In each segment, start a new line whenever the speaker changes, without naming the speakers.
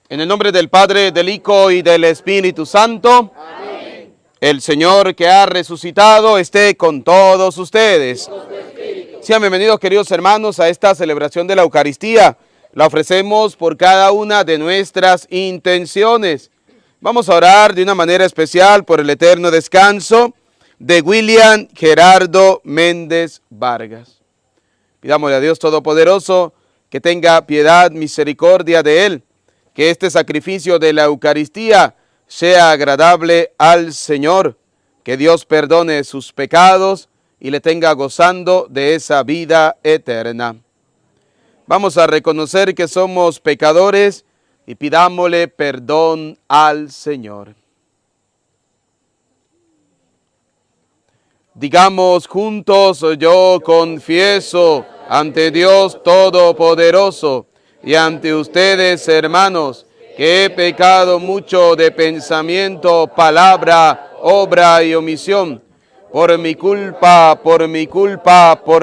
En el nombre del Padre, del Hijo y del Espíritu Santo. Amén. El Señor que ha resucitado esté con todos ustedes. Sean bienvenidos, queridos hermanos, a esta celebración de la Eucaristía. La ofrecemos por cada una de nuestras intenciones. Vamos a orar de una manera especial por el eterno descanso de William Gerardo Méndez Vargas. Pidámosle a Dios Todopoderoso que tenga piedad, misericordia de él, que este sacrificio de la Eucaristía sea agradable al Señor, que Dios perdone sus pecados y le tenga gozando de esa vida eterna. Vamos a reconocer que somos pecadores y pidámosle perdón al Señor. Digamos juntos: yo confieso ante Dios Todopoderoso y ante ustedes, hermanos, que he pecado mucho de pensamiento, palabra, obra y omisión, por mi culpa, por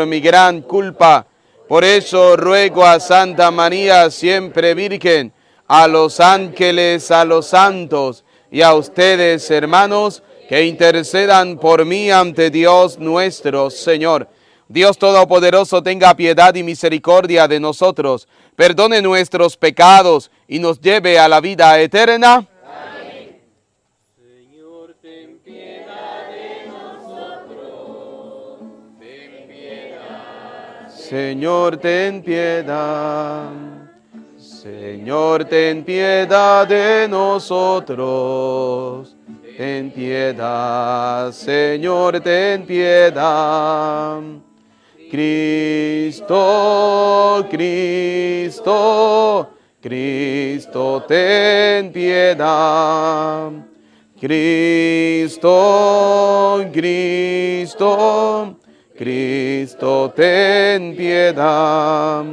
mi gran culpa. Por eso ruego a Santa María, siempre Virgen, a los ángeles, a los santos y a ustedes, hermanos, que intercedan por mí ante Dios nuestro Señor. Dios Todopoderoso tenga piedad y misericordia de nosotros, perdone nuestros pecados y nos lleve a la vida eterna. Amén. Señor, ten piedad de nosotros, ten piedad. Señor, ten piedad. Señor, ten piedad de nosotros. Ten piedad, Señor, ten piedad. Cristo, Cristo, Cristo, ten piedad. Cristo, Cristo, Cristo, ten piedad.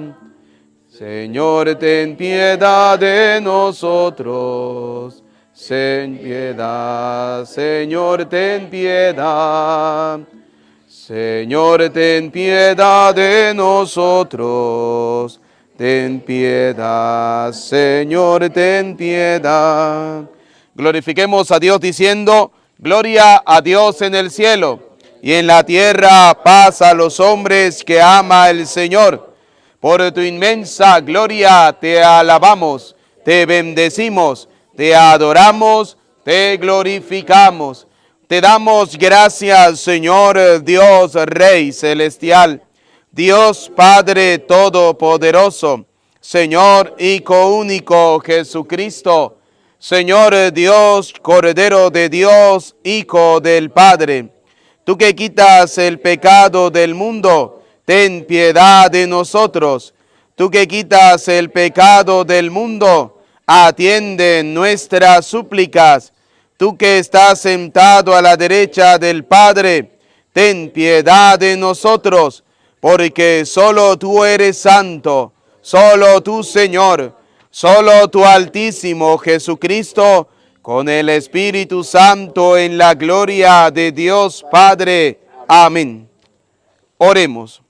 Señor, ten piedad de nosotros. Ten piedad, Señor, ten piedad. Señor, ten piedad de nosotros. Ten piedad, Señor, ten piedad. Glorifiquemos a Dios diciendo: gloria a Dios en el cielo, y en la tierra paz a los hombres que ama el Señor. Por tu inmensa gloria te alabamos, te bendecimos, te adoramos, te glorificamos. Te damos gracias, Señor Dios, Rey celestial, Dios Padre todopoderoso, Señor Hijo único Jesucristo, Señor Dios, Cordero de Dios, Hijo del Padre. Tú que quitas el pecado del mundo, ten piedad de nosotros. Tú que quitas el pecado del mundo, atiende nuestras súplicas. Tú que estás sentado a la derecha del Padre, ten piedad de nosotros, porque solo tú eres santo, solo tú, Señor, solo tú, Altísimo Jesucristo, con el Espíritu Santo, en la gloria de Dios Padre. Amén. Oremos.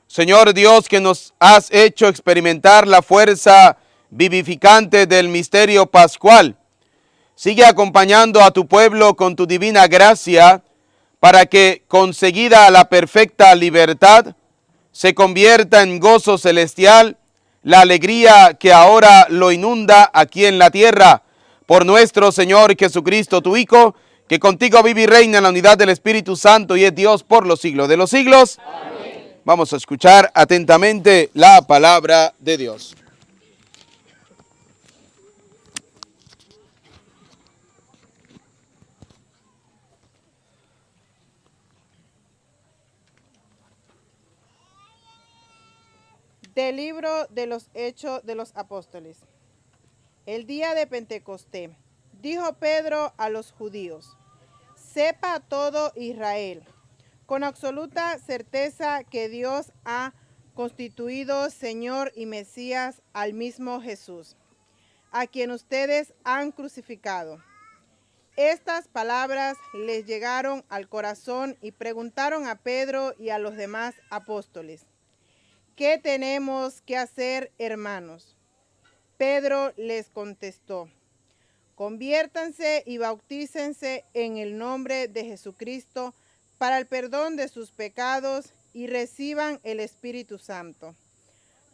Señor Dios, que nos has hecho experimentar la fuerza vivificante del misterio pascual, sigue acompañando a tu pueblo con tu divina gracia, para que, conseguida la perfecta libertad, se convierta en gozo celestial la alegría que ahora lo inunda aquí en la tierra, por nuestro Señor Jesucristo, tu Hijo, que contigo vive y reina en la unidad del Espíritu Santo y es Dios por los siglos de los siglos. Amén. Vamos a escuchar atentamente la palabra de Dios.
Del libro de los Hechos de los Apóstoles. El día de Pentecostés, dijo Pedro a los judíos: sepa todo Israel, con absoluta certeza, que Dios ha constituido Señor y Mesías al mismo Jesús, a quien ustedes han crucificado. Estas palabras les llegaron al corazón y preguntaron a Pedro y a los demás apóstoles: ¿qué tenemos que hacer, hermanos? Pedro les contestó: conviértanse y bautícense en el nombre de Jesucristo para el perdón de sus pecados y reciban el Espíritu Santo.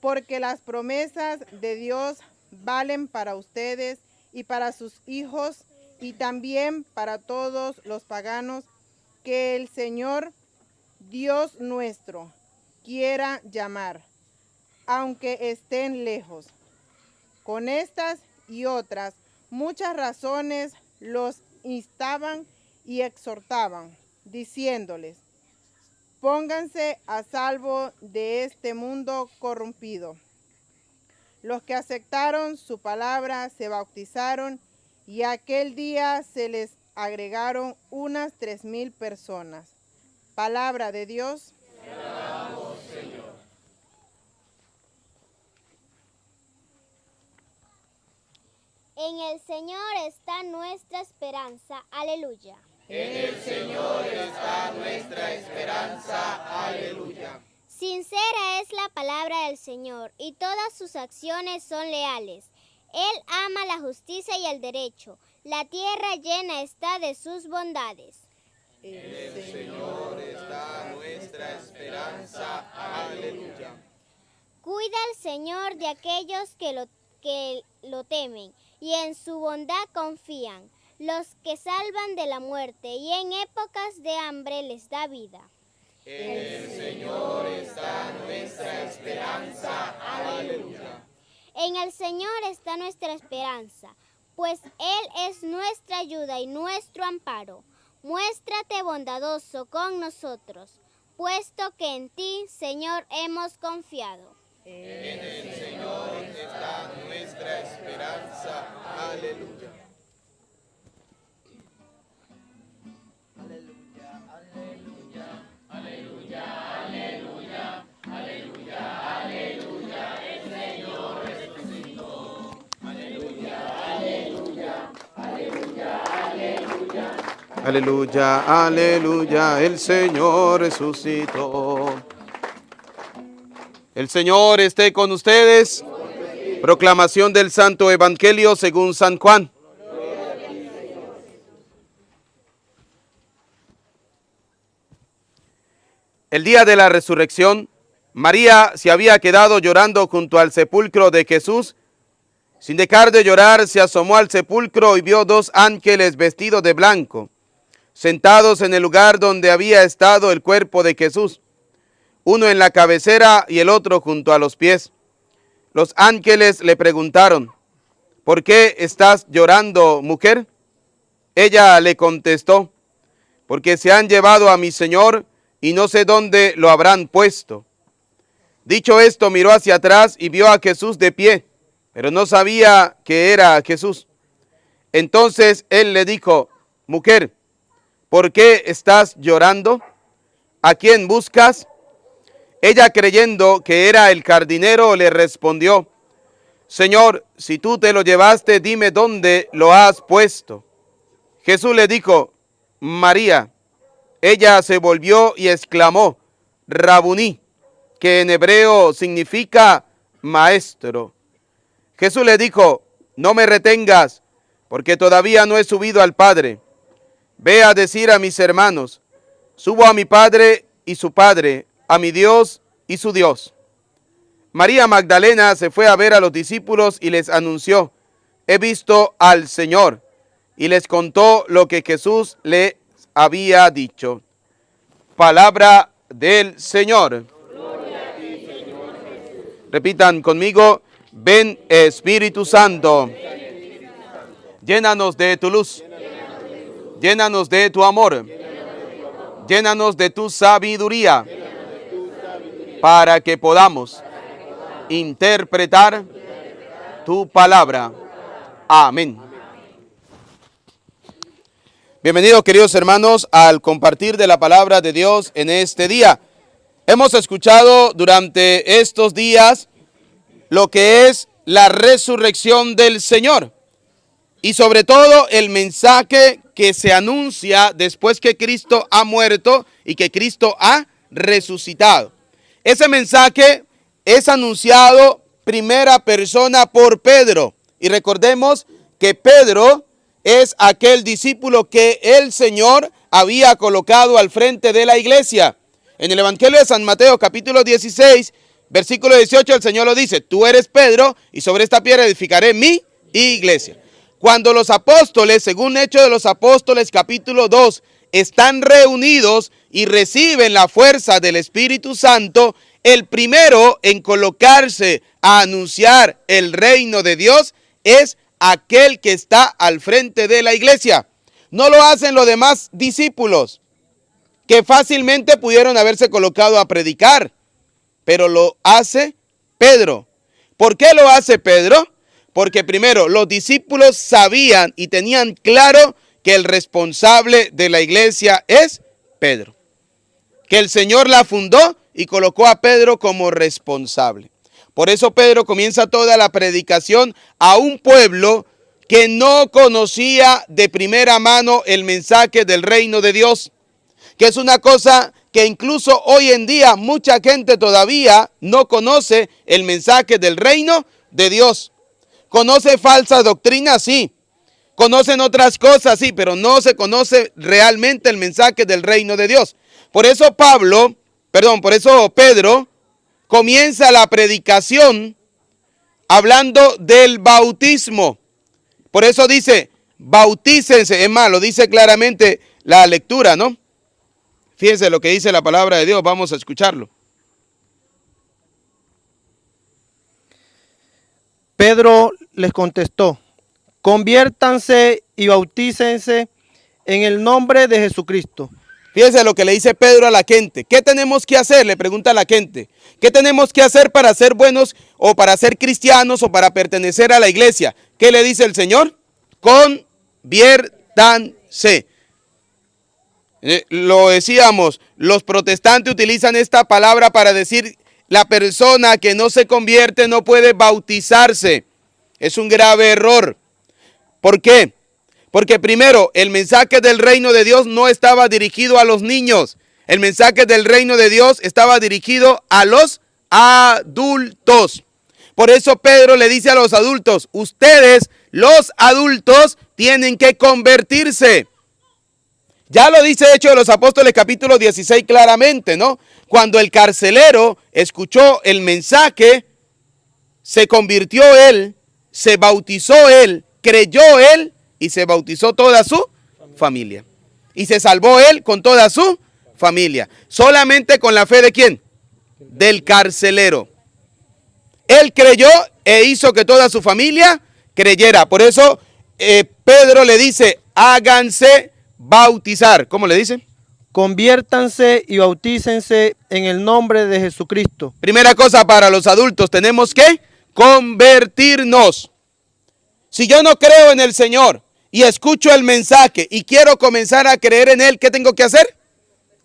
Porque las promesas de Dios valen para ustedes y para sus hijos y también para todos los paganos que el Señor Dios nuestro quiera llamar, aunque estén lejos. Con estas y otras muchas razones los instaban y exhortaban, diciéndoles: pónganse a salvo de este mundo corrompido. Los que aceptaron su palabra se bautizaron y aquel día se les agregaron unas 3,000 personas. Palabra de Dios.
Te alabamos, Señor.
En el Señor está nuestra esperanza. Aleluya.
En el Señor está nuestra esperanza. Aleluya.
Sincera es la palabra del Señor y todas sus acciones son leales. Él ama la justicia y el derecho. La tierra llena está de sus bondades.
En el Señor está nuestra esperanza. Aleluya.
Cuida el Señor de aquellos que lo temen y en su bondad confían, los que salvan de la muerte y en épocas de hambre les da vida.
En el Señor está nuestra esperanza. Aleluya.
En el Señor está nuestra esperanza, pues Él es nuestra ayuda y nuestro amparo. Muéstrate bondadoso con nosotros, puesto que en ti, Señor, hemos confiado.
En el Señor está nuestra esperanza. Aleluya. Aleluya, aleluya, aleluya, aleluya, aleluya, aleluya. El Señor resucitó. Aleluya, aleluya, aleluya, aleluya.
Aleluya, aleluya, el Señor resucitó. El Señor esté con ustedes. Proclamación del Santo Evangelio según San Juan. El día de la resurrección, María se había quedado llorando junto al sepulcro de Jesús. Sin dejar de llorar, se asomó al sepulcro y vio 2 ángeles vestidos de blanco, sentados en el lugar donde había estado el cuerpo de Jesús, uno en la cabecera y el otro junto a los pies. Los ángeles le preguntaron: ¿por qué estás llorando, mujer? Ella le contestó: porque se han llevado a mi Señor y no sé dónde lo habrán puesto. Dicho esto, miró hacia atrás y vio a Jesús de pie, pero no sabía que era Jesús. Entonces él le dijo: mujer, ¿por qué estás llorando? ¿A quién buscas? Ella, creyendo que era el jardinero, le respondió: Señor, si tú te lo llevaste, dime dónde lo has puesto. Jesús le dijo: María. Ella se volvió y exclamó: Rabuní, que en hebreo significa maestro. Jesús le dijo: no me retengas, porque todavía no he subido al Padre. Ve a decir a mis hermanos: subo a mi Padre y su Padre, a mi Dios y su Dios. María Magdalena se fue a ver a los discípulos y les anunció: he visto al Señor, y les contó lo que Jesús le había dicho. Palabra del Señor.
Gloria a ti, Señor Jesús.
Repitan conmigo: ven Espíritu Santo, llénanos de tu luz, llénanos de tu amor, llénanos de tu sabiduría, para que podamos interpretar tu palabra. Amén. Bienvenidos, queridos hermanos, al compartir de la palabra de Dios en este día. Hemos escuchado durante estos días lo que es la resurrección del Señor y sobre todo el mensaje que se anuncia después que Cristo ha muerto y que Cristo ha resucitado. Ese mensaje es anunciado primera persona por Pedro. Y recordemos que Pedro es aquel discípulo que el Señor había colocado al frente de la iglesia. En el Evangelio de San Mateo, capítulo 16, versículo 18, el Señor lo dice: tú eres Pedro, y sobre esta piedra edificaré mi iglesia. Cuando los apóstoles, según Hechos de los Apóstoles, capítulo 2, están reunidos y reciben la fuerza del Espíritu Santo, el primero en colocarse a anunciar el reino de Dios es aquel que está al frente de la iglesia. No lo hacen los demás discípulos, que fácilmente pudieron haberse colocado a predicar, pero lo hace Pedro. ¿Por qué lo hace Pedro? Porque primero, los discípulos sabían y tenían claro que el responsable de la iglesia es Pedro, que el Señor la fundó y colocó a Pedro como responsable. Por eso Pedro comienza toda la predicación a un pueblo que no conocía de primera mano el mensaje del reino de Dios, que es una cosa que incluso hoy en día mucha gente todavía no conoce el mensaje del reino de Dios. Conoce falsas doctrinas, sí. Conocen otras cosas, sí, pero no se conoce realmente el mensaje del reino de Dios. Por eso Pedro comienza la predicación hablando del bautismo. Por eso dice, bautícense. Es más, lo dice claramente la lectura, ¿no? Fíjense lo que dice la palabra de Dios, vamos a escucharlo.
Pedro les contestó: conviértanse y bautícense en el nombre de Jesucristo.
Fíjense lo que le dice Pedro a la gente. ¿Qué tenemos que hacer? Le pregunta a la gente. ¿Qué tenemos que hacer para ser buenos o para ser cristianos o para pertenecer a la iglesia? ¿Qué le dice el Señor? Conviértanse. Lo decíamos, los protestantes utilizan esta palabra para decir la persona que no se convierte no puede bautizarse. Es un grave error. ¿Por qué? Porque primero, el mensaje del reino de Dios no estaba dirigido a los niños. El mensaje del reino de Dios estaba dirigido a los adultos. Por eso Pedro le dice a los adultos: ustedes, los adultos, tienen que convertirse. Ya lo dice Hechos de los Apóstoles capítulo 16 claramente, ¿no? Cuando el carcelero escuchó el mensaje, se convirtió él, se bautizó él, creyó él y se bautizó toda su familia. Y se salvó él con toda su familia. Solamente con la fe ¿de quién? Del carcelero. Él creyó e hizo que toda su familia creyera. Por eso Pedro le dice: háganse bautizar. ¿Cómo le dice?
Conviértanse y bautícense en el nombre de Jesucristo.
Primera cosa para los adultos, tenemos que convertirnos. Si yo no creo en el Señor y escucho el mensaje y quiero comenzar a creer en Él, ¿qué tengo que hacer?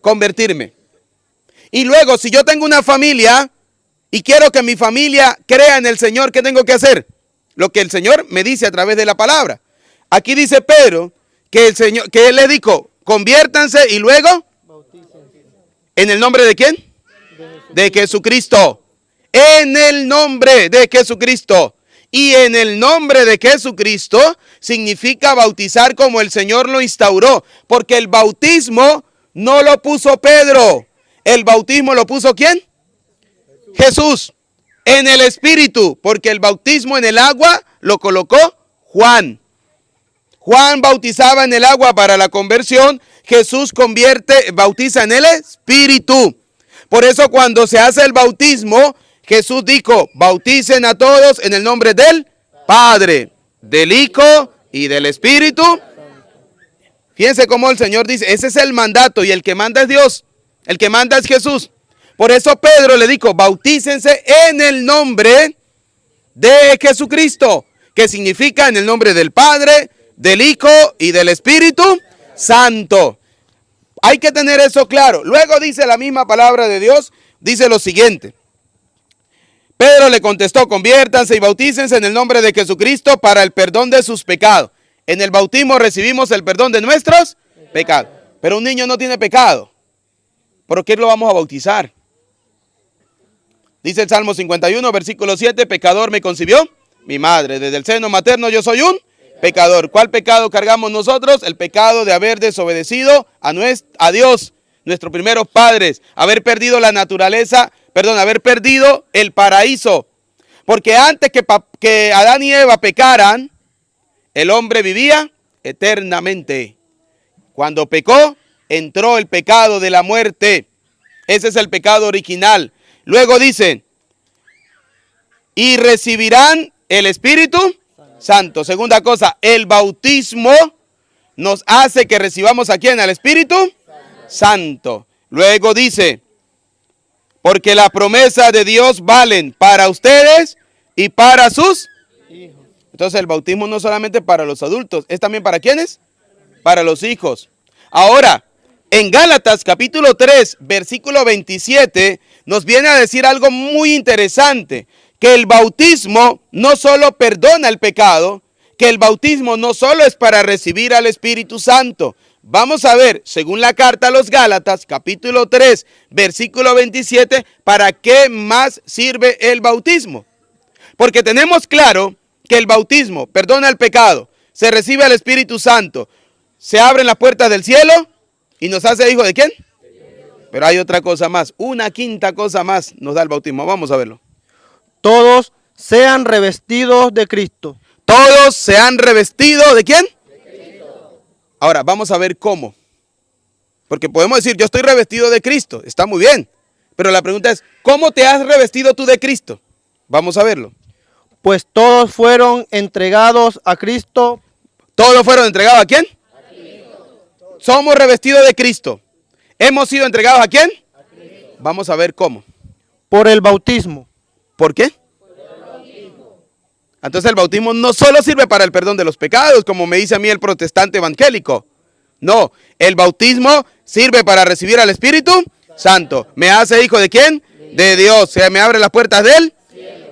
Convertirme. Y luego, si yo tengo una familia y quiero que mi familia crea en el Señor, ¿qué tengo que hacer? Lo que el Señor me dice a través de la palabra. Aquí dice Pedro que Él le dijo: conviértanse y luego, ¿en el nombre de quién? De Jesucristo. En el nombre de Jesucristo. Y en el nombre de Jesucristo significa bautizar como el Señor lo instauró. Porque el bautismo no lo puso Pedro. El bautismo lo puso ¿quién? Jesús. En el Espíritu. Porque el bautismo en el agua lo colocó Juan. Juan bautizaba en el agua para la conversión. Jesús bautiza en el Espíritu. Por eso cuando se hace el bautismo, Jesús dijo: bauticen a todos en el nombre del Padre, del Hijo y del Espíritu. Fíjense cómo el Señor dice, ese es el mandato, y el que manda es Dios, el que manda es Jesús. Por eso Pedro le dijo: bautícense en el nombre de Jesucristo, que significa en el nombre del Padre, del Hijo y del Espíritu Santo. Hay que tener eso claro. Luego dice la misma palabra de Dios, dice lo siguiente. Pedro le contestó: conviértanse y bautícense en el nombre de Jesucristo para el perdón de sus pecados. En el bautismo recibimos el perdón de nuestros pecados. Pero un niño no tiene pecado. ¿Por qué lo vamos a bautizar? Dice el Salmo 51, versículo 7, pecador me concibió mi madre. Desde el seno materno yo soy un pecador. ¿Cuál pecado cargamos nosotros? El pecado de haber desobedecido a Dios, nuestros primeros padres, haber perdido la naturaleza, haber perdido el paraíso. Porque antes que Adán y Eva pecaran, el hombre vivía eternamente. Cuando pecó, entró el pecado de la muerte. Ese es el pecado original. Luego dice, y recibirán el Espíritu Santo. Segunda cosa, el bautismo nos hace que recibamos ¿a quién? Al Espíritu Santo. Luego dice, porque la promesa de Dios valen para ustedes y para sus hijos. Entonces el bautismo no solamente para los adultos, es también para ¿quiénes? Para los hijos. Ahora, en Gálatas capítulo 3, versículo 27, nos viene a decir algo muy interesante, que el bautismo no solo perdona el pecado, que el bautismo no solo es para recibir al Espíritu Santo. Vamos a ver, según la carta a los Gálatas, capítulo 3, versículo 27, ¿para qué más sirve el bautismo? Porque tenemos claro que el bautismo perdona el pecado, se recibe al Espíritu Santo, se abren las puertas del cielo y nos hace hijo de ¿quién? Pero hay otra cosa más, una quinta cosa más nos da el bautismo. Vamos a verlo.
Todos sean revestidos de Cristo.
Todos se han revestido ¿de quién? Ahora, vamos a ver cómo. Porque podemos decir, yo estoy revestido de Cristo. Está muy bien. Pero la pregunta es, ¿cómo te has revestido tú de Cristo? Vamos a verlo.
Pues todos fueron entregados a Cristo.
¿Todos fueron entregados a quién? A Cristo. Somos revestidos de Cristo. ¿Hemos sido entregados a quién? A Cristo. Vamos a ver cómo.
Por el bautismo.
¿Por qué? Entonces el bautismo no solo sirve para el perdón de los pecados, como me dice a mí el protestante evangélico. No, el bautismo sirve para recibir al Espíritu Santo. ¿Me hace hijo de quién? De Dios. O sea, me abre las puertas de Él.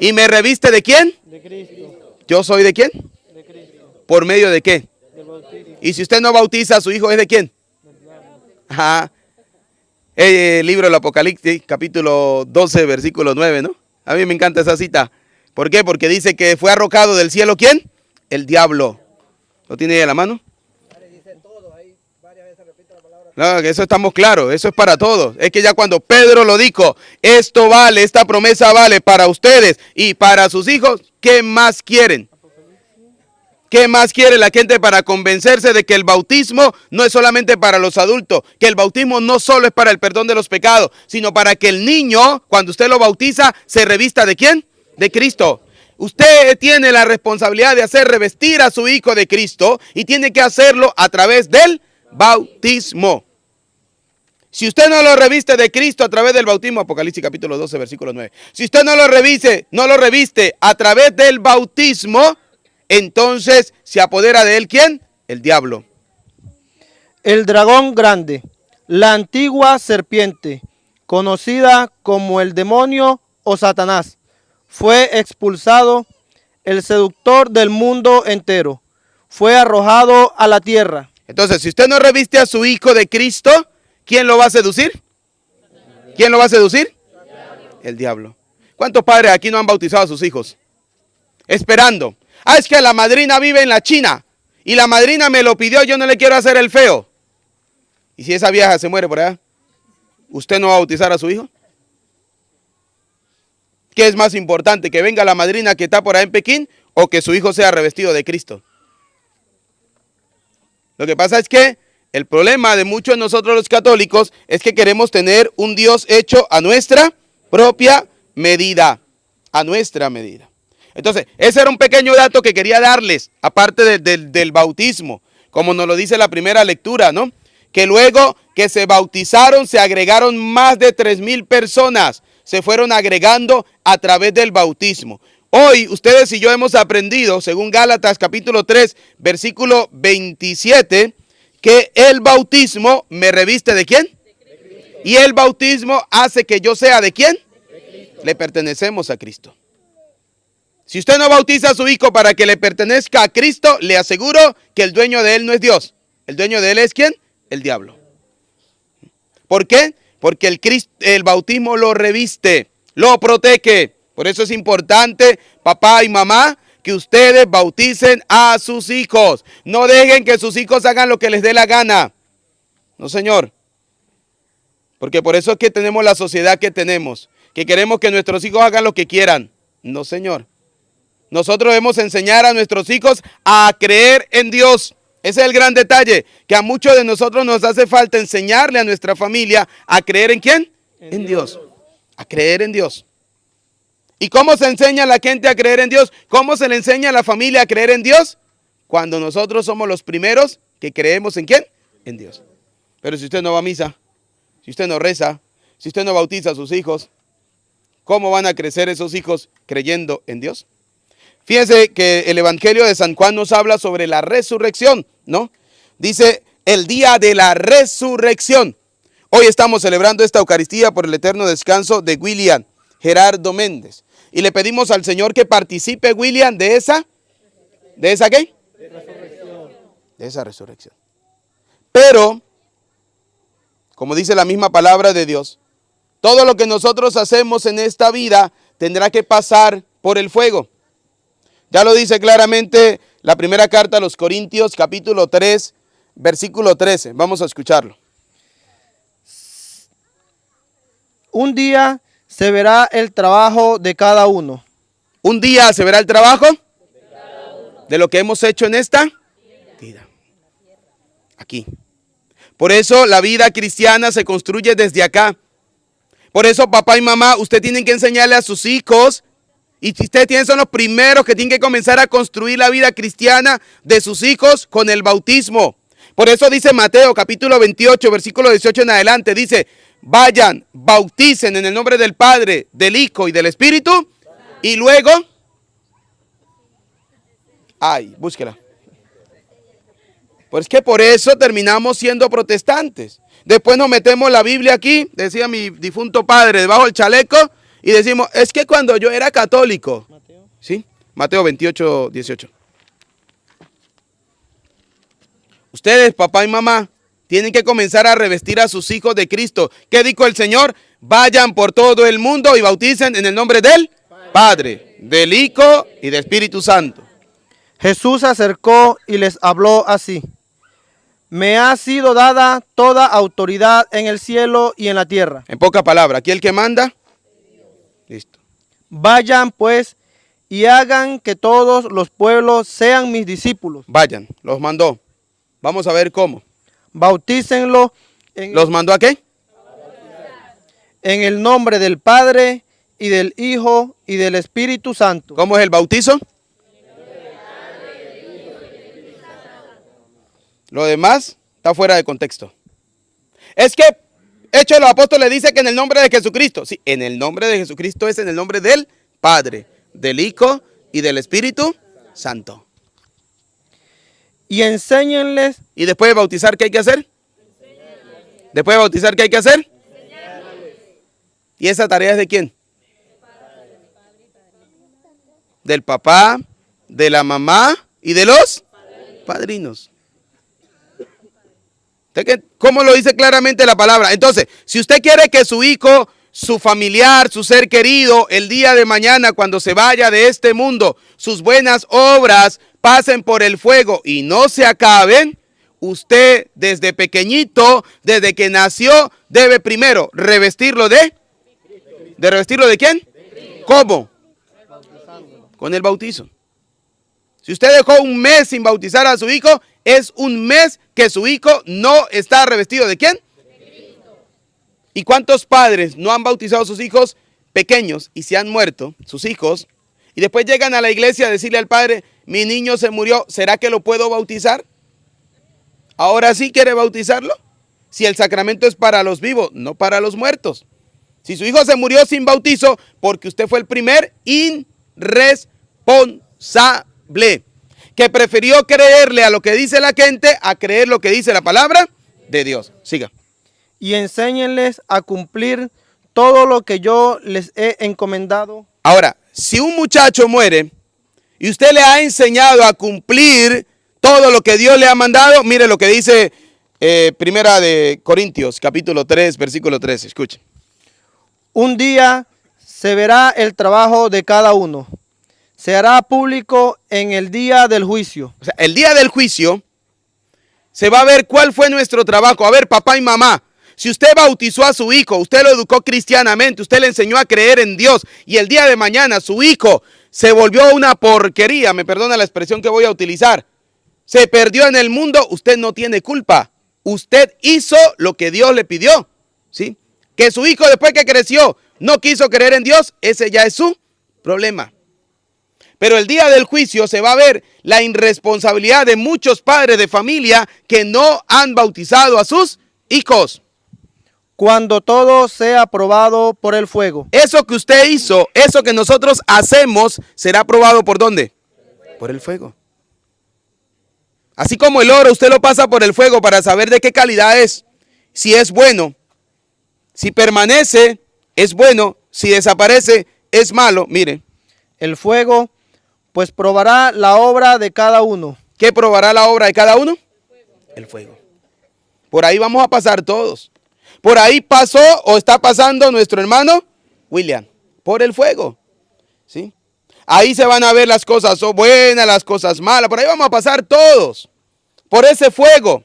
¿Y me reviste de quién?
De Cristo.
¿Yo soy de quién?
De Cristo.
¿Por medio de qué?
Del bautismo.
Y si usted no bautiza a su hijo, ¿es de quién? Ajá. El libro del Apocalipsis, capítulo 12, versículo 9, ¿no? A mí me encanta esa cita. ¿Por qué? Porque dice que fue arrojado del cielo, ¿quién? El diablo. ¿Lo tiene ahí a la mano? No, que eso estamos claros, eso es para todos. Es que ya cuando Pedro lo dijo, esto vale, esta promesa vale para ustedes y para sus hijos, ¿qué más quieren? ¿Qué más quiere la gente para convencerse de que el bautismo no es solamente para los adultos? Que el bautismo no solo es para el perdón de los pecados, sino para que el niño, cuando usted lo bautiza, se revista ¿de quién? De Cristo. Usted tiene la responsabilidad de hacer revestir a su hijo de Cristo y tiene que hacerlo a través del bautismo. Si usted no lo reviste de Cristo a través del bautismo, Apocalipsis capítulo 12, versículo 9. Si usted no lo reviste a través del bautismo, entonces se apodera de él ¿quién? El diablo.
El dragón grande, la antigua serpiente, conocida como el demonio o Satanás, fue expulsado, el seductor del mundo entero, fue arrojado a la tierra.
Entonces, si usted no reviste a su hijo de Cristo, ¿quién lo va a seducir? ¿Quién lo va a seducir? El diablo. ¿Cuántos padres aquí no han bautizado a sus hijos? Esperando. Ah, es que la madrina vive en la China y la madrina me lo pidió, yo no le quiero hacer el feo. ¿Y si esa vieja se muere por allá? ¿Usted no va a bautizar a su hijo? ¿Qué es más importante, que venga la madrina que está por ahí en Pekín o que su hijo sea revestido de Cristo? Lo que pasa es que el problema de muchos de nosotros los católicos es que queremos tener un Dios hecho a nuestra propia medida. A nuestra medida. Entonces, ese era un pequeño dato que quería darles, aparte del bautismo, como nos lo dice la primera lectura, ¿no? Que luego que se bautizaron, se agregaron más de 3,000 personas, se fueron agregando a través del bautismo. Hoy, ustedes y yo hemos aprendido, según Gálatas capítulo 3, versículo 27, que el bautismo me reviste ¿de quién? Y el bautismo hace que yo sea ¿de quién? Le pertenecemos a Cristo. Si usted no bautiza a su hijo para que le pertenezca a Cristo, le aseguro que el dueño de él no es Dios. El dueño de él es ¿quién? El diablo. ¿Por qué? Porque el bautismo lo reviste, lo protege. Por eso es importante, papá y mamá, que ustedes bauticen a sus hijos. No dejen que sus hijos hagan lo que les dé la gana. No, señor. Porque por eso es que tenemos la sociedad que tenemos, que queremos que nuestros hijos hagan lo que quieran. No, señor. Nosotros debemos enseñar a nuestros hijos a creer en Dios. Ese es el gran detalle, que a muchos de nosotros nos hace falta enseñarle a nuestra familia a creer en ¿quién? En Dios. A creer en Dios. ¿Y cómo se enseña a la gente a creer en Dios? ¿Cómo se le enseña a la familia a creer en Dios? Cuando nosotros somos los primeros que creemos en ¿quién? En Dios. Pero si usted no va a misa, si usted no reza, si usted no bautiza a sus hijos, ¿cómo van a crecer esos hijos creyendo en Dios? Fíjense que el Evangelio de San Juan nos habla sobre la resurrección, ¿no? Dice, el día de la resurrección. Hoy estamos celebrando esta Eucaristía por el eterno descanso de William Gerardo Méndez. Y le pedimos al Señor que participe, William, ¿de esa qué? De esa resurrección. Pero, como dice la misma palabra de Dios, todo lo que nosotros hacemos en esta vida tendrá que pasar por el fuego. Ya lo dice claramente la primera carta a los Corintios, capítulo 3, versículo 13. Vamos a escucharlo.
Un día se verá el trabajo de cada uno.
Un día se verá el trabajo de lo que hemos hecho en esta vida. Aquí. Por eso la vida cristiana se construye desde acá. Por eso papá y mamá, usted tienen que enseñarle a sus hijos. Y si ustedes son los primeros que tienen que comenzar a construir la vida cristiana de sus hijos con el bautismo. Por eso dice Mateo capítulo 28, versículo 18 en adelante, dice, vayan, bauticen en el nombre del Padre, del Hijo y del Espíritu. Y luego, búsquela. Pues que por eso terminamos siendo protestantes. Después nos metemos la Biblia aquí, decía mi difunto padre, debajo del chaleco. Y decimos, es que cuando yo era católico, ¿sí? Mateo 28, 18. Ustedes, papá y mamá, tienen que comenzar a revestir a sus hijos de Cristo. ¿Qué dijo el Señor? Vayan por todo el mundo y bauticen en el nombre del Padre, del Hijo y del Espíritu Santo.
Jesús se acercó y les habló así. Me ha sido dada toda autoridad en el cielo y en la tierra.
En pocas palabras, aquí el que manda. Listo.
Vayan pues y hagan que todos los pueblos sean mis discípulos.
Vayan, los mandó. Vamos a ver cómo.
Bautícenlo
¿Los mandó a qué?
En el nombre del Padre y del Hijo y del Espíritu Santo.
¿Cómo es el bautizo? Lo demás está fuera de contexto. Es que Hechos de los Apóstoles dice que en el nombre de Jesucristo. Sí, en el nombre de Jesucristo es en el nombre del Padre, del Hijo y del Espíritu Santo.
Y enséñenles.
¿Y después de bautizar qué hay que hacer? Después de bautizar qué hay que hacer? ¿Y esa tarea es de quién? Del papá, de la mamá y de los padrinos. ¿Cómo lo dice claramente la palabra? Entonces, si usted quiere que su hijo, su familiar, su ser querido, el día de mañana cuando se vaya de este mundo, sus buenas obras pasen por el fuego y no se acaben, usted desde pequeñito, desde que nació, debe primero revestirlo ¿de revestirlo de quién? ¿Cómo? Con el bautizo. Si usted dejó un mes sin bautizar a su hijo, es un mes que su hijo no está revestido ¿de quién? ¿Y cuántos padres no han bautizado a sus hijos pequeños y se han muerto, sus hijos, y después llegan a la iglesia a decirle al padre, mi niño se murió, ¿será que lo puedo bautizar? ¿Ahora sí quiere bautizarlo? Si el sacramento es para los vivos, no para los muertos. Si su hijo se murió sin bautizo, porque usted fue el primer irresponsable, que prefirió creerle a lo que dice la gente a creer lo que dice la palabra de Dios. Siga.
Y enséñenles a cumplir todo lo que yo les he encomendado.
Ahora, si un muchacho muere y usted le ha enseñado a cumplir todo lo que Dios le ha mandado, mire lo que dice Primera de Corintios, capítulo 3, versículo 13. Escuchen.
Un día se verá el trabajo de cada uno. Se hará público en el día del juicio.
O sea, el día del juicio se va a ver cuál fue nuestro trabajo. A ver, papá y mamá, si usted bautizó a su hijo, usted lo educó cristianamente, usted le enseñó a creer en Dios y el día de mañana su hijo se volvió una porquería, me perdona la expresión que voy a utilizar, se perdió en el mundo, usted no tiene culpa. Usted hizo lo que Dios le pidió, ¿sí? Que su hijo después que creció no quiso creer en Dios, ese ya es su problema. Pero el día del juicio se va a ver la irresponsabilidad de muchos padres de familia que no han bautizado a sus hijos.
Cuando todo sea probado por el fuego.
Eso que usted hizo, eso que nosotros hacemos, será probado ¿por dónde? Por el fuego. Así como el oro, usted lo pasa por el fuego para saber de qué calidad es. Si es bueno, si permanece, es bueno. Si desaparece, es malo. Mire.
El fuego, pues probará la obra de cada uno.
¿Qué probará la obra de cada uno? El fuego. Por ahí vamos a pasar todos. Por ahí pasó o está pasando nuestro hermano William. Por el fuego. ¿Sí? Ahí se van a ver las cosas buenas, las cosas malas. Por ahí vamos a pasar todos. Por ese fuego.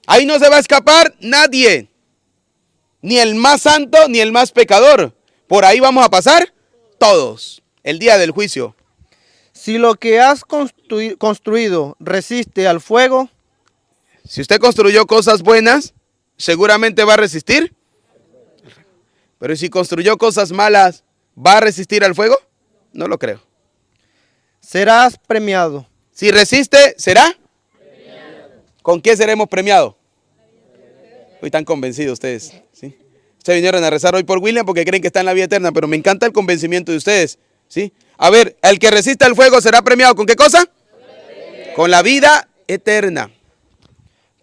Ahí no se va a escapar nadie. Ni el más santo ni el más pecador. Por ahí vamos a pasar todos. El día del juicio.
Si lo que has construido resiste al fuego.
Si usted construyó cosas buenas, seguramente va a resistir. Pero si construyó cosas malas, ¿va a resistir al fuego? No lo creo.
Serás premiado.
Si resiste, ¿será? Premiado. ¿Con qué seremos premiados? Hoy están convencidos ustedes, ¿sí? Ustedes vinieron a rezar hoy por William porque creen que está en la vida eterna, pero me encanta el convencimiento de ustedes, ¿sí? A ver, el que resista al fuego será premiado ¿con qué cosa? Con la vida eterna.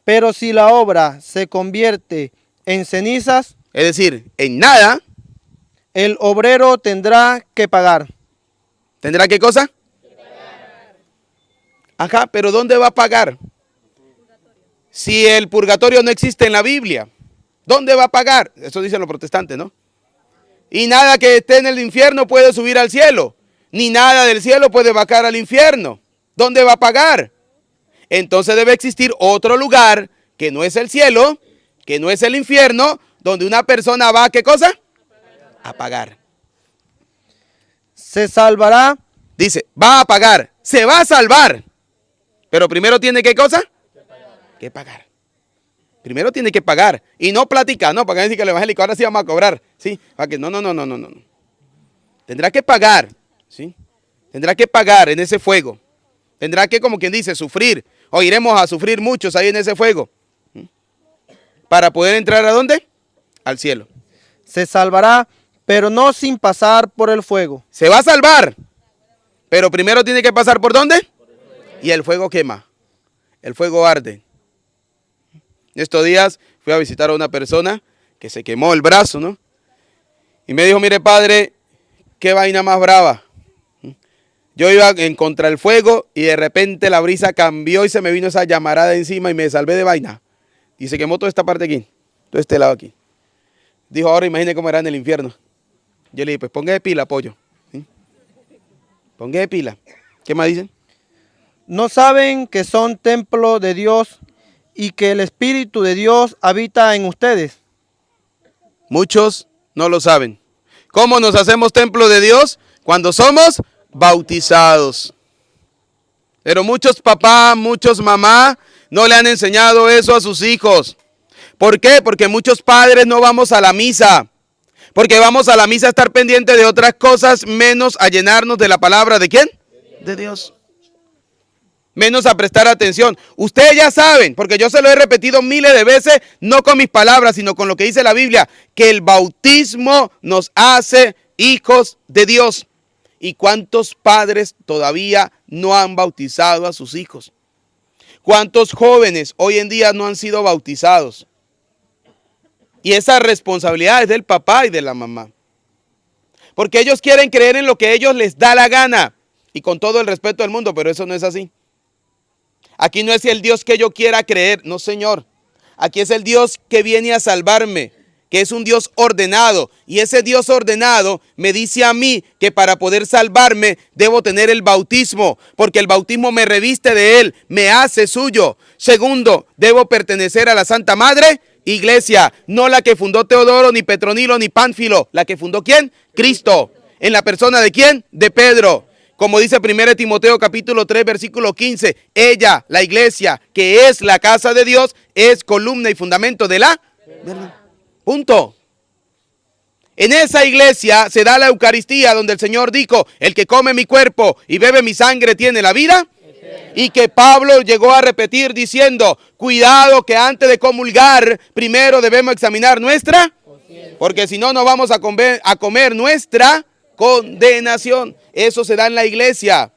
Pero si la obra se convierte en cenizas,
es decir, en nada,
el obrero tendrá que pagar.
¿Tendrá qué cosa? Ajá, pero ¿dónde va a pagar? Si el purgatorio no existe en la Biblia, ¿dónde va a pagar? Eso dicen los protestantes, ¿no? Y nada que esté en el infierno puede subir al cielo, ni nada del cielo puede bajar al infierno. ¿Dónde va a pagar? Entonces debe existir otro lugar que no es el cielo, que no es el infierno, donde una persona va, ¿qué cosa? A pagar.
Se salvará.
Dice, va a pagar, se va a salvar. Pero primero tiene ¿qué cosa? Que pagar. Primero tiene que pagar. Y no platicar, no, para que decir que el evangélico ahora sí vamos a cobrar. ¿Sí? Para que no. Tendrá que pagar. ¿Sí? Tendrá que pagar en ese fuego. Tendrá que, como quien dice, sufrir. O iremos a sufrir muchos ahí en ese fuego. Para poder entrar ¿a dónde? Al cielo.
Se salvará, pero no sin pasar por el fuego.
Se va a salvar. Pero primero tiene que pasar ¿por dónde? Y el fuego quema. El fuego arde. Estos días fui a visitar a una persona que se quemó el brazo, ¿no? Y me dijo, mire padre, qué vaina más brava. Yo iba en contra el fuego y de repente la brisa cambió y se me vino esa llamarada encima y me salvé de vaina. Y se quemó toda esta parte aquí, todo este lado aquí. Dijo, ahora imagine cómo era en el infierno. Yo le dije, pues ponga de pila, pollo. ¿Sí? Ponga de pila. ¿Qué más dicen?
¿No saben que son templo de Dios y que el Espíritu de Dios habita en ustedes?
Muchos no lo saben. ¿Cómo nos hacemos templo de Dios? Cuando somos bautizados. Pero muchos papás, muchos mamás no le han enseñado eso a sus hijos. ¿Por qué? Porque muchos padres no vamos a la misa. Porque vamos a la misa a estar pendiente de otras cosas, menos a llenarnos de la palabra ¿de quién? De Dios. Menos a prestar atención. Ustedes ya saben, porque yo se lo he repetido miles de veces, no con mis palabras, sino con lo que dice la Biblia, que el bautismo nos hace hijos de Dios. ¿Y cuántos padres todavía no han bautizado a sus hijos? ¿Cuántos jóvenes hoy en día no han sido bautizados? Y esa responsabilidad es del papá y de la mamá. Porque ellos quieren creer en lo que a ellos les da la gana. Y con todo el respeto del mundo, pero eso no es así. Aquí no es el Dios que yo quiera creer, no señor. Aquí es el Dios que viene a salvarme, que es un Dios ordenado, y ese Dios ordenado me dice a mí que para poder salvarme debo tener el bautismo, porque el bautismo me reviste de él, me hace suyo. Segundo, debo pertenecer a la Santa Madre Iglesia, no la que fundó Teodoro, ni Petronilo, ni Pánfilo, la que fundó ¿quién? Cristo. ¿En la persona de quién? De Pedro. Como dice 1 Timoteo capítulo 3 versículo 15, ella, la iglesia, que es la casa de Dios, es columna y fundamento de la verdad. Punto. En esa iglesia se da la Eucaristía, donde el Señor dijo, el que come mi cuerpo y bebe mi sangre tiene la vida. Y que Pablo llegó a repetir diciendo, cuidado que antes de comulgar, primero debemos examinar nuestra, porque si no, no vamos a comer nuestra condenación. Eso se da en la iglesia.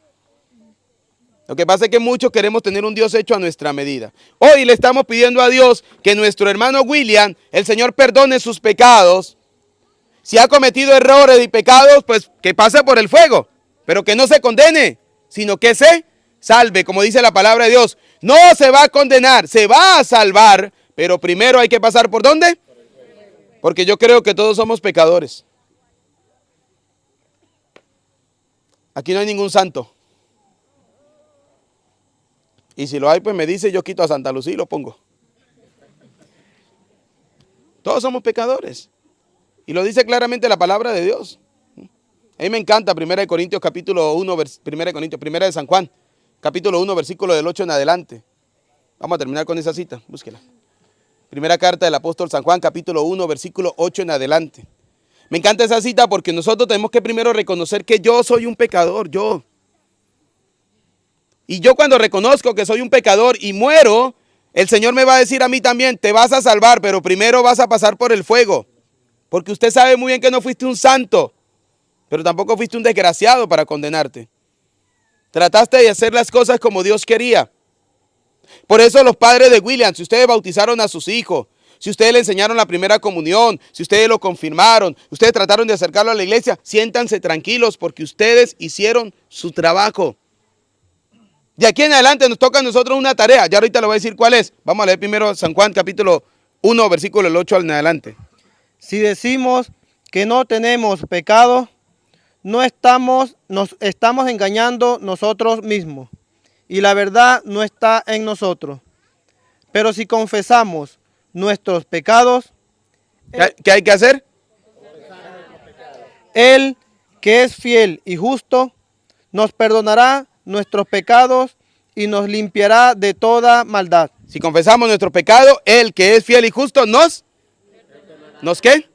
Lo que pasa es que muchos queremos tener un Dios hecho a nuestra medida. Hoy le estamos pidiendo a Dios que nuestro hermano William, el Señor perdone sus pecados. Si ha cometido errores y pecados, pues que pase por el fuego, pero que no se condene, sino que se salve, como dice la palabra de Dios. No se va a condenar, se va a salvar, pero primero hay que pasar ¿por dónde? Porque yo creo que todos somos pecadores. Aquí no hay ningún santo. Y si lo hay, pues me dice, yo quito a Santa Lucía y lo pongo. Todos somos pecadores. Y lo dice claramente la palabra de Dios. A mí me encanta 1 Corintios capítulo 1, 1 de San Juan, capítulo 1, versículo del 8 en adelante. Vamos a terminar con esa cita, búsquela. Primera carta del apóstol San Juan, capítulo 1, versículo 8 en adelante. Me encanta esa cita porque nosotros tenemos que primero reconocer que yo soy un pecador, yo. Y yo cuando reconozco que soy un pecador y muero, el Señor me va a decir a mí también, te vas a salvar, pero primero vas a pasar por el fuego. Porque usted sabe muy bien que no fuiste un santo, pero tampoco fuiste un desgraciado para condenarte. Trataste de hacer las cosas como Dios quería. Por eso los padres de William, si ustedes bautizaron a sus hijos, si ustedes le enseñaron la primera comunión, si ustedes lo confirmaron, ustedes trataron de acercarlo a la iglesia, siéntanse tranquilos porque ustedes hicieron su trabajo. De aquí en adelante nos toca a nosotros una tarea. Ya ahorita le voy a decir cuál es. Vamos a leer primero San Juan capítulo 1, versículo del 8 en adelante.
Si decimos que no tenemos pecado, nos estamos engañando nosotros mismos, y la verdad no está en nosotros. Pero si confesamos nuestros pecados,
¿Qué hay que hacer?
Él, que es fiel y justo, nos perdonará nuestros pecados y nos limpiará de toda maldad.
Si confesamos nuestro pecado, Él que es fiel y justo ¿nos qué?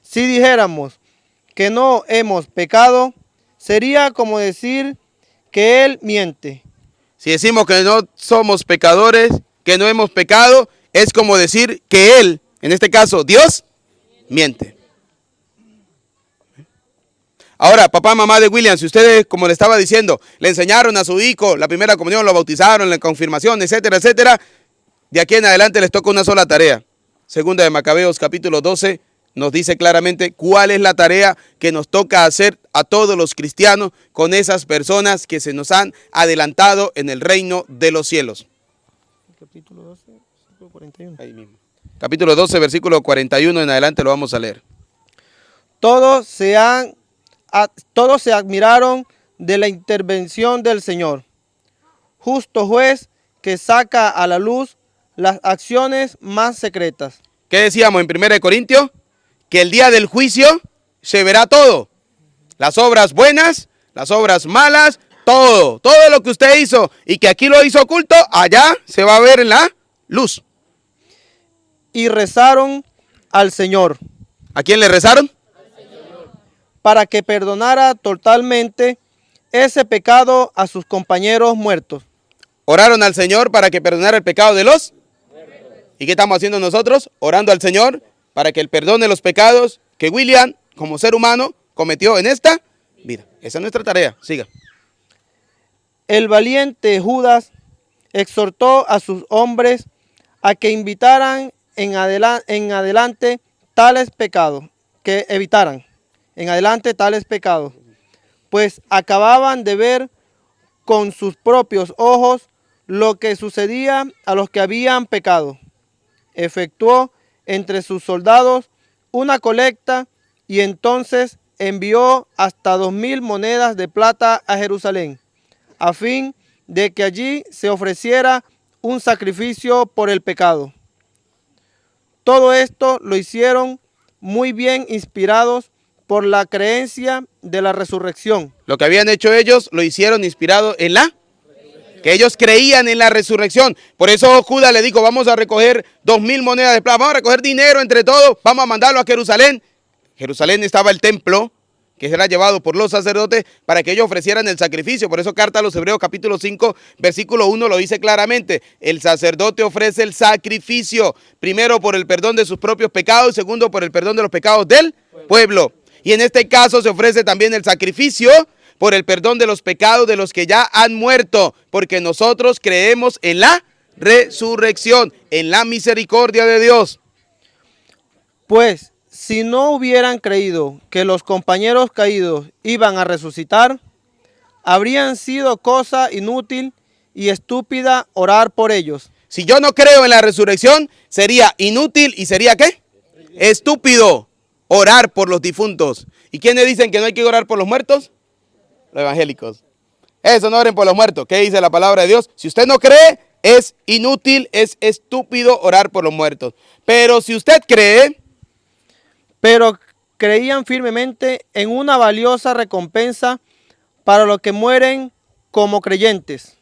Si dijéramos que no hemos pecado, sería como decir que Él miente.
Si decimos que no somos pecadores, que no hemos pecado, es como decir que Él, en este caso Dios, miente. Ahora, papá, mamá de William, si ustedes, como le estaba diciendo, le enseñaron a su hijo la primera comunión, lo bautizaron, la confirmación, etcétera, etcétera, de aquí en adelante les toca una sola tarea. Segunda de Macabeos, capítulo 12, nos dice claramente cuál es la tarea que nos toca hacer a todos los cristianos con esas personas que se nos han adelantado en el reino de los cielos.
Capítulo 12, versículo 41.
Ahí mismo. Capítulo 12, versículo 41 en adelante lo vamos a leer.
Todos se admiraron de la intervención del Señor, justo juez que saca a la luz las acciones más secretas.
¿Qué decíamos en 1 Corintios? Que el día del juicio se verá todo. Las obras buenas, las obras malas, todo lo que usted hizo y que aquí lo hizo oculto, allá se va a ver en la luz.
Y rezaron al Señor.
¿A quién le rezaron?
Para que perdonara totalmente ese pecado a sus compañeros muertos.
Oraron al Señor para que perdonara el pecado de los. ¿Y qué estamos haciendo nosotros? Orando al Señor para que Él perdone los pecados que William, como ser humano, cometió en esta vida. Esa es nuestra tarea. Siga.
El valiente Judas exhortó a sus hombres a que evitaran en adelante tales pecados, pues acababan de ver con sus propios ojos lo que sucedía a los que habían pecado. Efectuó entre sus soldados una colecta y entonces envió hasta 2000 monedas de plata a Jerusalén, a fin de que allí se ofreciera un sacrificio por el pecado. Todo esto lo hicieron muy bien inspirados por la creencia de la resurrección.
Lo que habían hecho ellos lo hicieron inspirado en que ellos creían en la resurrección. Por eso Judas le dijo, vamos a recoger 2000 monedas de plata, vamos a recoger dinero entre todos, vamos a mandarlo a Jerusalén. Jerusalén estaba el templo, que será llevado por los sacerdotes para que ellos ofrecieran el sacrificio. Por eso carta a los Hebreos capítulo 5, versículo 1 lo dice claramente. El sacerdote ofrece el sacrificio, primero por el perdón de sus propios pecados y segundo por el perdón de los pecados del pueblo. Y en este caso se ofrece también el sacrificio por el perdón de los pecados de los que ya han muerto, porque nosotros creemos en la resurrección, en la misericordia de Dios.
Pues, si no hubieran creído que los compañeros caídos iban a resucitar, habrían sido cosa inútil y estúpida orar por ellos.
Si yo no creo en la resurrección, sería inútil y sería ¿qué? Estúpido orar por los difuntos. ¿Y quiénes dicen que no hay que orar por los muertos? Los evangélicos. Eso, no oren por los muertos. ¿Qué dice la palabra de Dios? Si usted no cree, es inútil, es estúpido orar por los muertos. Pero si usted cree...
Pero creían firmemente en una valiosa recompensa para los que mueren como creyentes.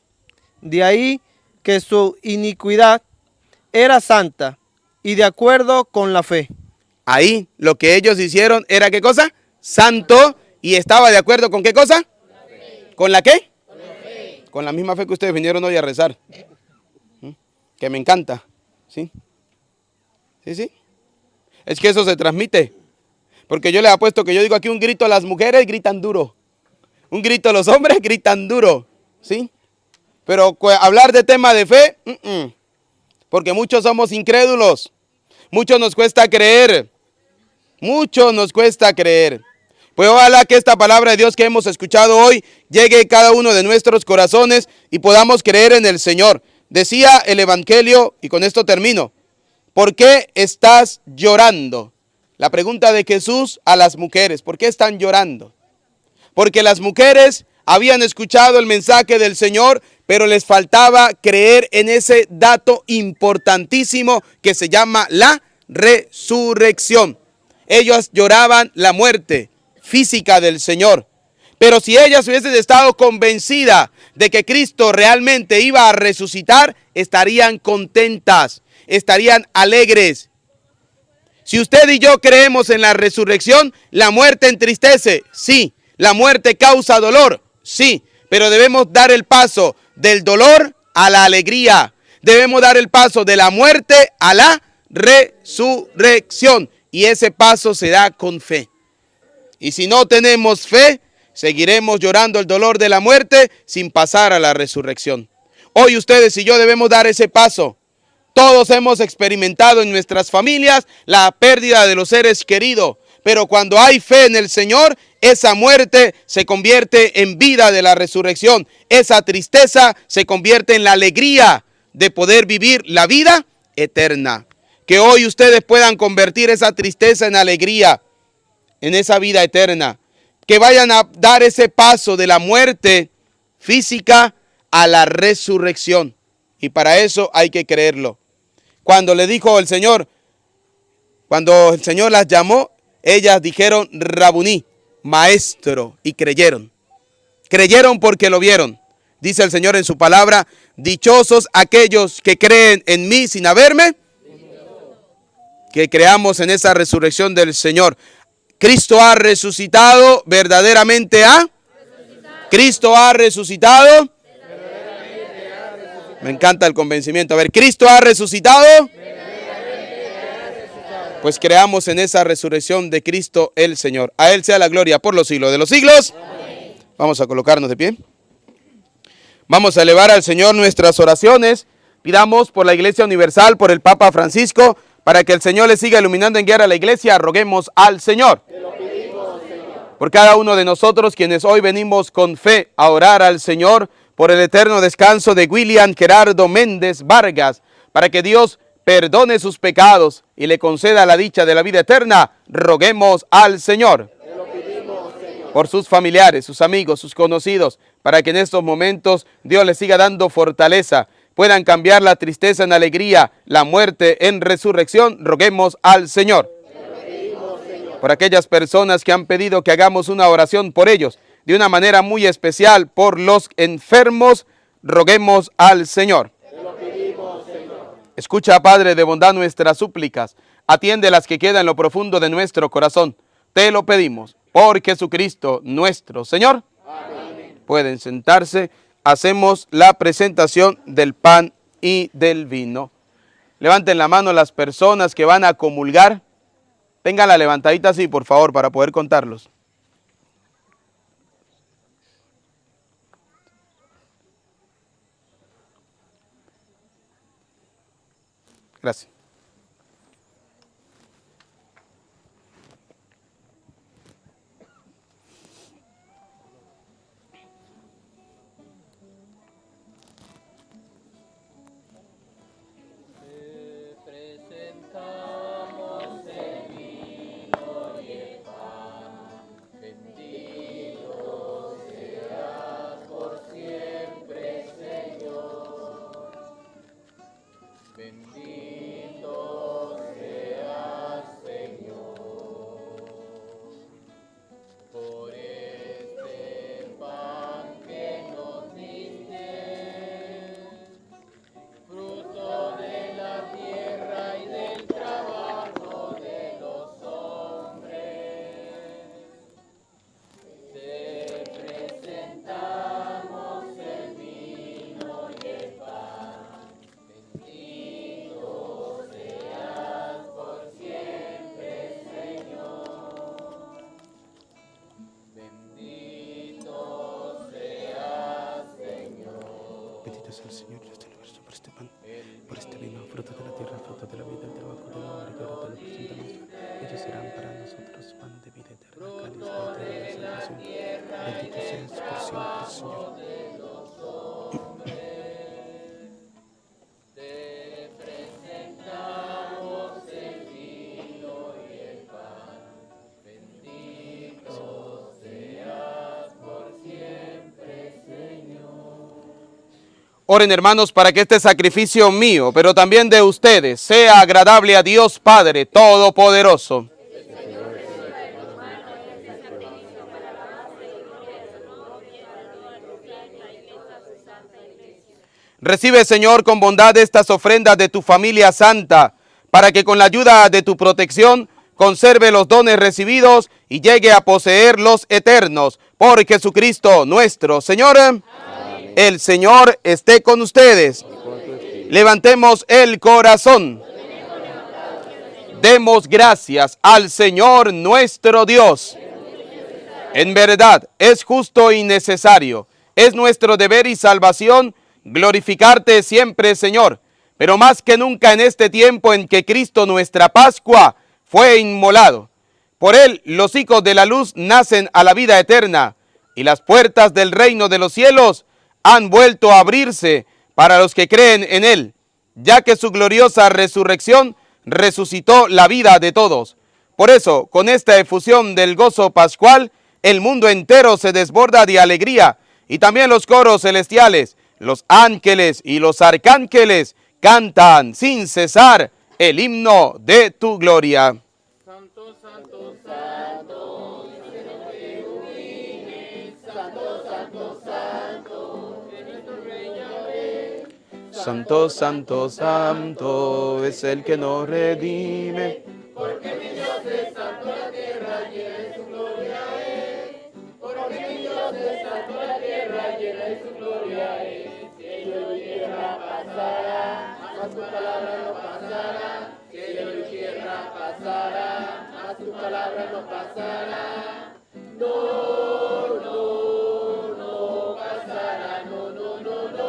De ahí que su iniquidad era santa y de acuerdo con la fe.
Ahí lo que ellos hicieron era ¿qué cosa? Santo, y estaba de acuerdo con ¿qué cosa? ¿Con la qué? Con la fe. Con la misma fe que ustedes vinieron hoy a rezar. Que me encanta. ¿Sí? ¿Sí, sí? Es que eso se transmite. Porque yo les apuesto que yo digo aquí un grito a las mujeres, gritan duro. Un grito a los hombres, gritan duro. ¿Sí? Pero hablar de tema de fe, porque muchos somos incrédulos. Mucho nos cuesta creer. Mucho nos cuesta creer. Pues ojalá que esta palabra de Dios que hemos escuchado hoy llegue a cada uno de nuestros corazones y podamos creer en el Señor. Decía el Evangelio, y con esto termino, ¿por qué estás llorando? La pregunta de Jesús a las mujeres, ¿por qué están llorando? Porque las mujeres habían escuchado el mensaje del Señor, pero les faltaba creer en ese dato importantísimo que se llama la resurrección. Ellos lloraban la muerte física del Señor. Pero si ellas hubiesen estado convencidas de que Cristo realmente iba a resucitar, estarían contentas, estarían alegres. Si usted y yo creemos en la resurrección, ¿la muerte entristece? Sí. ¿La muerte causa dolor? Sí. Pero debemos dar el paso del dolor a la alegría. Debemos dar el paso de la muerte a la resurrección. Y ese paso se da con fe. Y si no tenemos fe, seguiremos llorando el dolor de la muerte sin pasar a la resurrección. Hoy ustedes y yo debemos dar ese paso. Todos hemos experimentado en nuestras familias la pérdida de los seres queridos. Pero cuando hay fe en el Señor, esa muerte se convierte en vida de la resurrección. Esa tristeza se convierte en la alegría de poder vivir la vida eterna. Que hoy ustedes puedan convertir esa tristeza en alegría, en esa vida eterna. Que vayan a dar ese paso de la muerte física a la resurrección. Y para eso hay que creerlo. Cuando le dijo el Señor, cuando el Señor las llamó, ellas dijeron Rabuní, maestro, y creyeron. Creyeron porque lo vieron. Dice el Señor en su palabra, dichosos aquellos que creen en mí sin haberme. Que creamos en esa resurrección del Señor. Cristo ha resucitado, verdaderamente ha. Cristo ha resucitado. Me encanta el convencimiento. A ver, ¿Cristo ha resucitado? Pues creamos en esa resurrección de Cristo el Señor. A Él sea la gloria por los siglos de los siglos. Amén. Vamos a colocarnos de pie. Vamos a elevar al Señor nuestras oraciones. Pidamos por la Iglesia Universal, por el Papa Francisco, para que el Señor le siga iluminando en guerra a la Iglesia. Roguemos al Señor. Te lo pedimos, Señor. Por cada uno de nosotros, quienes hoy venimos con fe a orar al Señor, por el eterno descanso de William Gerardo Méndez Vargas, para que Dios perdone sus pecados y le conceda la dicha de la vida eterna, roguemos al Señor. Por sus familiares, sus amigos, sus conocidos, para que en estos momentos Dios les siga dando fortaleza, puedan cambiar la tristeza en alegría, la muerte en resurrección, roguemos al Señor. Por aquellas personas que han pedido que hagamos una oración por ellos, de una manera muy especial, por los enfermos, roguemos al Señor. Escucha, Padre de bondad, nuestras súplicas, atiende las que quedan en lo profundo de nuestro corazón. Te lo pedimos por Jesucristo nuestro Señor. Amén. Pueden sentarse. Hacemos la presentación del pan y del vino. Levanten la mano las personas que van a comulgar. Ténganla levantadita así, por favor, para poder contarlos. Gracias. Bendito sea el Señor, Dios del universo, por este pan, por este vino, fruto de la tierra, fruto de la vida, el trabajo del hombre, que ahora te lo presentamos. Ellos serán para nosotros pan de vida eterna, cáliz de eterna salvación. Bendito seas por siempre, Señor. Oren, hermanos, para que este sacrificio mío, pero también de ustedes, sea agradable a Dios Padre Todopoderoso. Recibe, Señor, con bondad estas ofrendas de tu familia santa, para que con la ayuda de tu protección conserve los dones recibidos y llegue a poseer los eternos. Por Jesucristo nuestro Señor. Amén. El Señor esté con ustedes. Levantemos el corazón. Demos gracias al Señor nuestro Dios. En verdad, es justo y necesario. Es nuestro deber y salvación glorificarte siempre, Señor. Pero más que nunca en este tiempo en que Cristo, nuestra Pascua, fue inmolado. Por él los hijos de la luz nacen a la vida eterna, y las puertas del reino de los cielos han vuelto a abrirse para los que creen en él, ya que su gloriosa resurrección resucitó la vida de todos. Por eso, con esta efusión del gozo pascual, el mundo entero se desborda de alegría, y también los coros celestiales, los ángeles y los arcángeles cantan sin cesar el himno de tu gloria.
Santo, santo, santo, santo, santo, santo, es nuestro Rey Yahvé.
Santo, santo, santo es el que nos redime.
Porque mi Dios es santo, la tierra llena de su gloria es. Porque mi Dios es santo, la tierra llena de su gloria es. Cielo y tierra pasará, mas tu palabra no pasará. Cielo y tierra pasará, mas tu palabra no pasará. No, no, no pasará. No, no, no, no.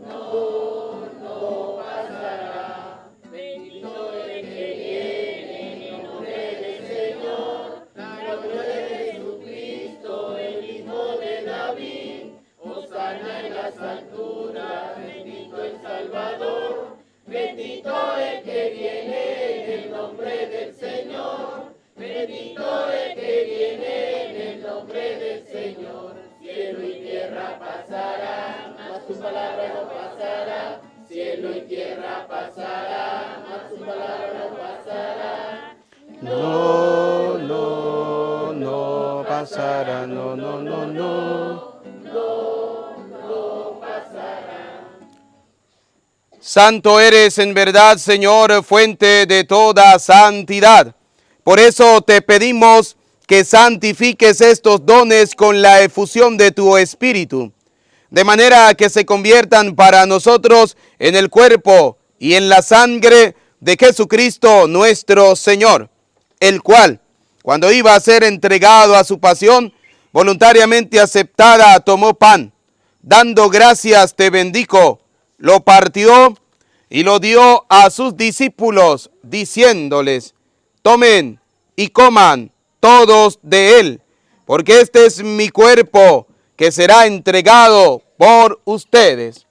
No, no pasará. Bendito el que viene en nombre del Señor. La gloria de Jesucristo, el Hijo de David. Hosana en las alturas, bendito el Salvador. Bendito el que viene en el nombre del Señor. Bendito el que viene en el nombre del Señor. Cielo y tierra pasará, mas tu palabra no pasará. Cielo y tierra pasará, mas tu palabra no pasará.
No, no, no pasará, no, no, no, no. Santo eres en verdad, Señor, fuente de toda santidad. Por eso te pedimos que santifiques estos dones con la efusión de tu Espíritu, de manera que se conviertan para nosotros en el cuerpo y en la sangre de Jesucristo nuestro Señor, el cual, cuando iba a ser entregado a su pasión, voluntariamente aceptada, tomó pan, dando gracias te bendijo, lo partió y lo dio a sus discípulos, diciéndoles: tomen y coman todos de él, porque este es mi cuerpo que será entregado por ustedes.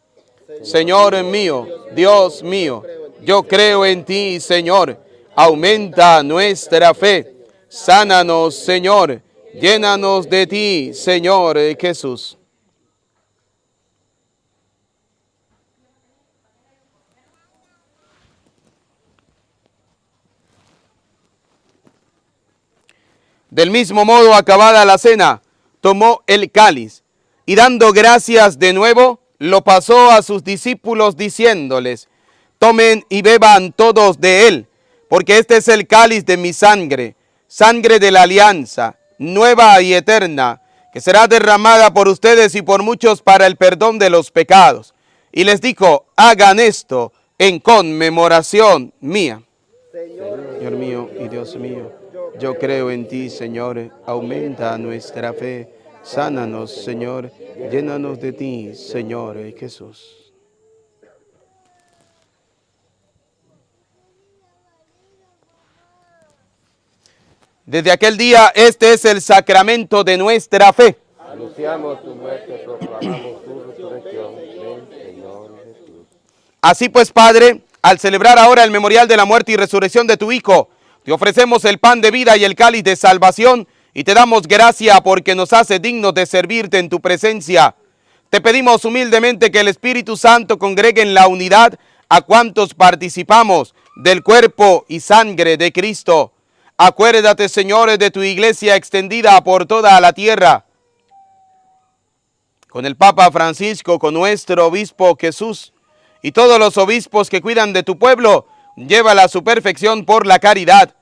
Señor mío, Dios mío, yo creo en ti, Señor. Aumenta nuestra fe. Sánanos, Señor. Llénanos de ti, Señor Jesús. Del mismo modo, acabada la cena, tomó el cáliz y dando gracias de nuevo, lo pasó a sus discípulos diciéndoles: tomen y beban todos de él, porque este es el cáliz de mi sangre, sangre de la alianza, nueva y eterna, que será derramada por ustedes y por muchos para el perdón de los pecados. Y les dijo: hagan esto en conmemoración mía. Señor mío y Dios mío, yo creo en ti, Señor. Aumenta nuestra fe. Sánanos, Señor. Llénanos de ti, Señor Jesús. Desde aquel día, este es el sacramento de nuestra fe.
Anunciamos tu muerte, proclamamos tu resurrección. Ven, Señor Jesús.
Así pues, Padre, al celebrar ahora el memorial de la muerte y resurrección de tu Hijo, te ofrecemos el pan de vida y el cáliz de salvación y te damos gracia porque nos hace dignos de servirte en tu presencia. Te pedimos humildemente que el Espíritu Santo congregue en la unidad a cuantos participamos del cuerpo y sangre de Cristo. Acuérdate, Señor, de tu iglesia extendida por toda la tierra, con el Papa Francisco, con nuestro obispo Jesús y todos los obispos que cuidan de tu pueblo. Llévala a su perfección por la caridad.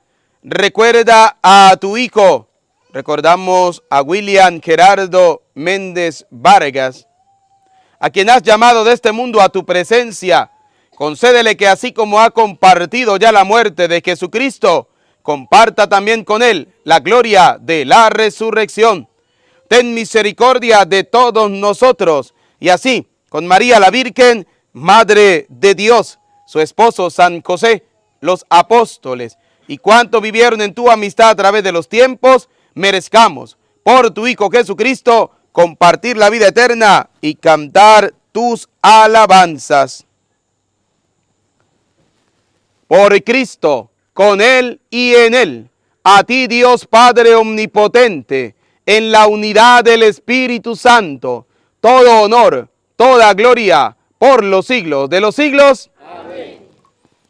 Recuerda a tu Hijo. Recordamos a William Gerardo Méndez Vargas, a quien has llamado de este mundo a tu presencia. Concédele que así como ha compartido ya la muerte de Jesucristo, comparta también con él la gloria de la resurrección. Ten misericordia de todos nosotros, y así, con María la Virgen, Madre de Dios, su esposo San José, los apóstoles, y cuanto vivieron en tu amistad a través de los tiempos, merezcamos, por tu Hijo Jesucristo, compartir la vida eterna y cantar tus alabanzas. Por Cristo, con Él y en Él, a ti Dios Padre Omnipotente, en la unidad del Espíritu Santo, todo honor, toda gloria, por los siglos de los siglos. Amén.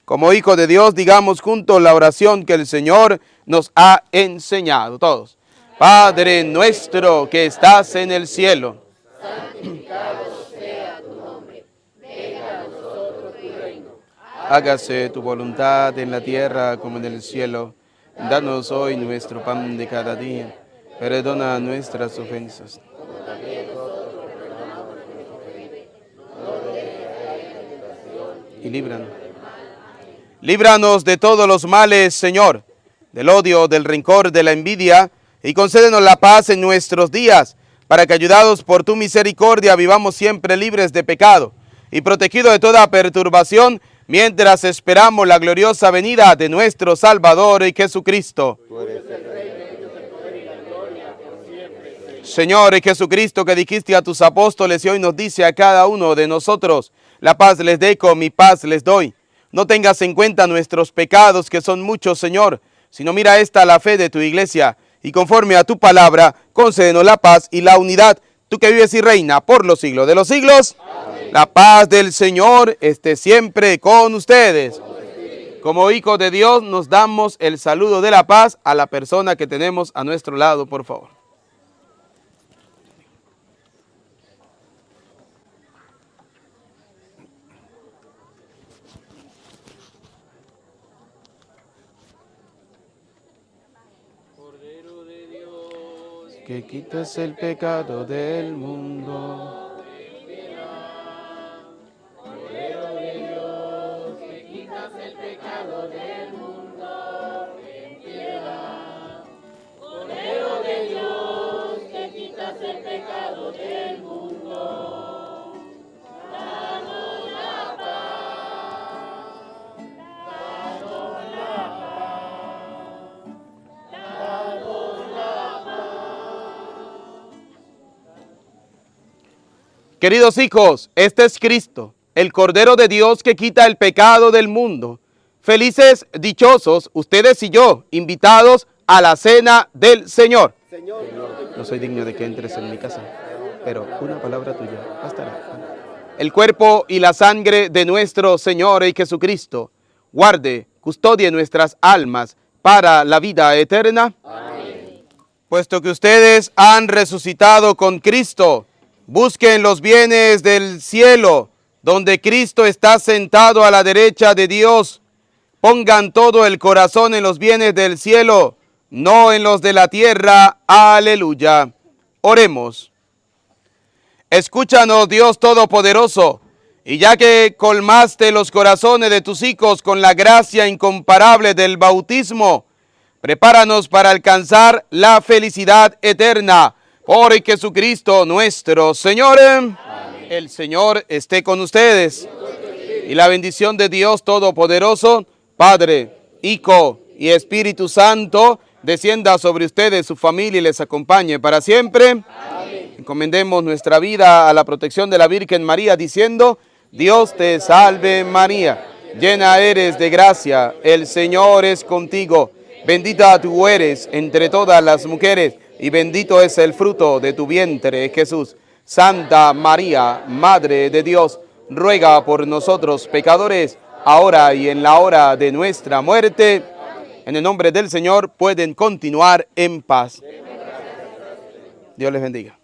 Como hijos de Dios, digamos juntos la oración que el Señor nos ha enseñado. Todos. Padre nuestro que estás en el cielo,
Santificado sea tu nombre. Venga a nosotros tu reino.
hágase tu voluntad en la tierra como en el cielo. Danos hoy nuestro pan de cada día. Perdona nuestras ofensas. Y líbranos. Líbranos de todos los males, Señor, del odio, del rencor, de la envidia, y concédenos la paz en nuestros días, para que, ayudados por tu misericordia, vivamos siempre libres de pecado y protegidos de toda perturbación, mientras esperamos la gloriosa venida de nuestro Salvador y Jesucristo. Señor Jesucristo, que dijiste a tus apóstoles y hoy nos dice a cada uno de nosotros: la paz les dejo, mi paz les doy. No tengas en cuenta nuestros pecados, que son muchos, Señor, sino mira esta la fe de tu iglesia, y conforme a tu palabra, concédenos la paz y la unidad, tú que vives y reina por los siglos de los siglos. Amén. La paz del Señor esté siempre con ustedes. Como hijos de Dios, nos damos el saludo de la paz a la persona que tenemos a nuestro lado, por favor. Que quitas el pecado del mundo.
Cordero de Dios, que quitas el pecado del mundo, ten piedad. Cordero de Dios, que quitas el pecado del mundo, danos la paz, danos la paz, danos la paz.
Queridos hijos, este es Cristo, el Cordero de Dios que quita el pecado del mundo. Felices, dichosos, ustedes y yo, invitados a la cena del Señor. Señor, no soy digno de que entres en mi casa, pero una palabra tuya bastará. El cuerpo y la sangre de nuestro Señor y Jesucristo guarde, custodie nuestras almas para la vida eterna. Amén. Puesto que ustedes han resucitado con Cristo, busquen los bienes del cielo, donde Cristo está sentado a la derecha de Dios. Pongan todo el corazón en los bienes del cielo, no en los de la tierra. Aleluya. Oremos. Escúchanos, Dios Todopoderoso, y ya que colmaste los corazones de tus hijos con la gracia incomparable del bautismo, prepáranos para alcanzar la felicidad eterna. Por Jesucristo nuestro Señor. Amén. El Señor esté con ustedes. Y la bendición de Dios Todopoderoso, Padre, Hijo y Espíritu Santo, descienda sobre ustedes, su familia, y les acompañe para siempre. Amén. Encomendemos nuestra vida a la protección de la Virgen María, diciendo: Dios te salve María, llena eres de gracia, el Señor es contigo. Bendita tú eres entre todas las mujeres, y bendito es el fruto de tu vientre, Jesús. Santa María, Madre de Dios, ruega por nosotros pecadores, ahora y en la hora de nuestra muerte. En el nombre del Señor pueden continuar en paz. Dios les bendiga.